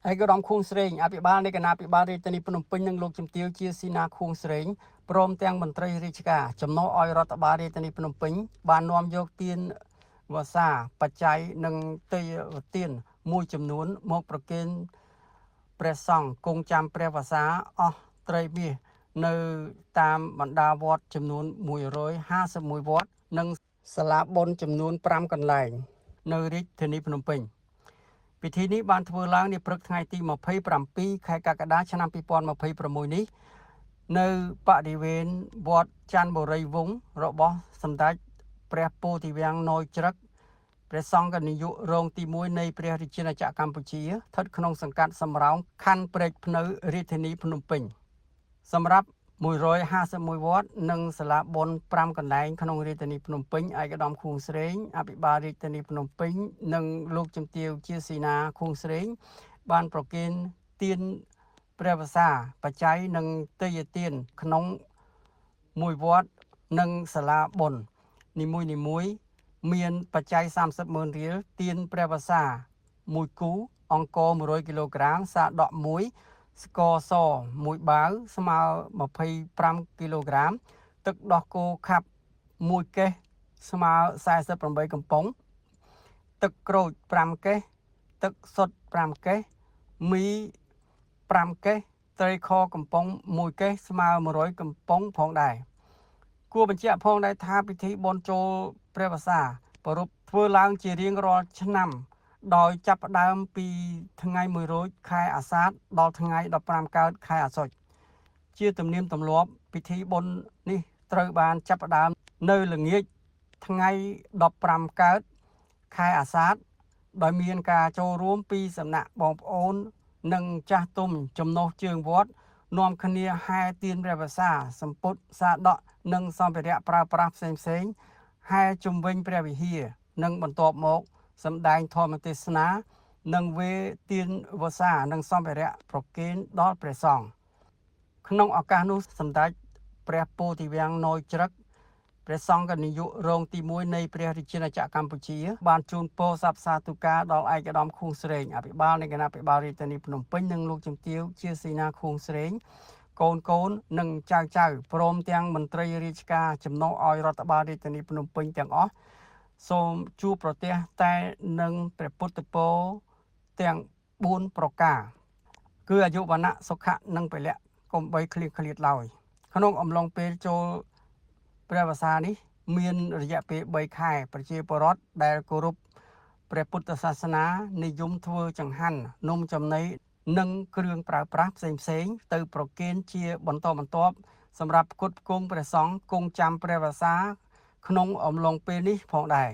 ឯកឧត្តមខួងស្រេងអភិបាលនៃគណៈអភិបាលរាជធានីភ្នំពេញនិងលោកជំទាវជាស៊ីណាខួងស្រេងព្រមទាំងមន្ត្រីរាជការចំណុះឲ្យរដ្ឋបាលរាជធានីភ្នំពេញបាននាំយកទានវស្សាបច្ច័យនិងទេយទានមួយចំនួនមកប្រគេនព្រះសង្ឃគង់ចាំព្រះវស្សាអស់ត្រីមាសនៅតាមបណ្ដាវត្តចំនួន151វត្តនិងសាលាបុណ្យចំនួន5កន្លែងនៅរាជធានីភ្នំពេញពិធីនេះបានធ្វើឡើងនាព្រឹកថ្ងៃទី27ខែកក្កដាឆ្នាំ2026នេះនៅបរិវេណវត្តច័ន្ទបុរីវង្សរបស់សម្ដេចព្រះពោធិវាំងណយជ្រឹកព្រះសង្ឃនាយករងទី1នៃព្រះរាជាណាចក្រកម្ពុជាស្ថិតក្នុងសង្កាត់សំរោងខណ្ឌព្រែកភ្នៅរាជធានីភ្នំពេញសម្រាប់151វត្តនិងសាលាបុណ្យ5កន្លែងក្នុងរាជធានីភ្នំពេញឯកឧត្តមខួងស្រេងអភិបាលរាជធានីភ្នំពេញនិងលោកជំទាវជាស៊ីណាខួងស្រេងបានប្រគេនទានព្រះវស្សាបច្ច័យនិងទេយទានក្នុងមួយវត្តនិងសាលាបុណ្យនីមួយមានបច្ច័យ30,000រៀលទានព្រះវស្សា1គូអង្ករ100គីឡូក្រាមសាដក់1ស្ករស1បាវស្មើ25គីឡូក្រាមទឹកដោះគោខាប់1កេសស្មើ48កំប៉ុងទឹកក្រូច5កេសទឹកសុទ្ធ5កេសមី5កេសត្រីខកំប៉ុង1កេសស្មើ100កំប៉ុងផងដែរគួរបញ្ជាក់ផងដែរថាពិធីបុណ្យចូលព្រះវស្សាប្រារព្ធធ្វើឡើងជារៀងរាល់ឆ្នាំដោយចាប់ផ្ដើមពីថ្ងៃ1រោចខែអាសាឍដល់ថ្ងៃ15កើតខែអាសត់ជាទំនៀមទម្លាប់ពិធីបុណ្យនេះត្រូវបានចាប់ផ្ដើមនៅល្ងាចថ្ងៃ15កើតខែអាសាឍដោយមានការចូលរួមពីសំណាក់បងប្អូននិងចាស់ទុំចំណុះជើងវត្តនាំគ្នាហែទានព្រះវស្សាសម្ពុតសាដក់និងសម្ភារៈប្រើប្រាស់ផ្សេងៗហែជុំវិញព្រះវិហារនិងបន្ទាប់មកសម្ដែងធម្មទេសនានិងវេទានវស្សានិងសម្ភារៈប្រគេនដល់ព្រះសង្ឃក្នុងឱកាសនោះសម្ដេចព្រះពោធិវាំងណយជ្រឹកព្រះសង្ឃនាយករងទី1នៃព្រះរាជាណាចក្រកម្ពុជាបានជូនពរសព្ទសាធុការដល់ឯកឧត្តមខួងស្រេងអភិបាលនៃគណៈអភិបាលរាជធានីភ្នំពេញនិងលោកជំទាវជាស៊ីណាខួងស្រេងកូននិងចៅព្រមទាំងមន្ត្រីរាជការចំណុះឲ្យរដ្ឋបាលរាជធានីភ្នំពេញទាំងអស់សូមជួបប្រទះតែនឹងព្រះពុទ្ធពរទាំង4ប្រការគឺអាយុវណ្ណៈសុខៈនិងពលៈកុំបីឃ្លៀតឡើយក្នុងអំឡុងពេលចូលព្រះវស្សានេះមានរយៈពេល3ខែប្រជាពលរដ្ឋដែលគោរពព្រះពុទ្ធសាសនានិយមធ្វើចង្ហាន់នំចំណីនិងគ្រឿងប្រើប្រាស់ផ្សេងទៅប្រគេនជាបន្តបន្ទាប់សម្រាប់ផ្គត់ផ្គង់ព្រះសង្ឃគង់ចាំព្រះវស្សាក្នុងអំឡុងពេលនេះផងដែរ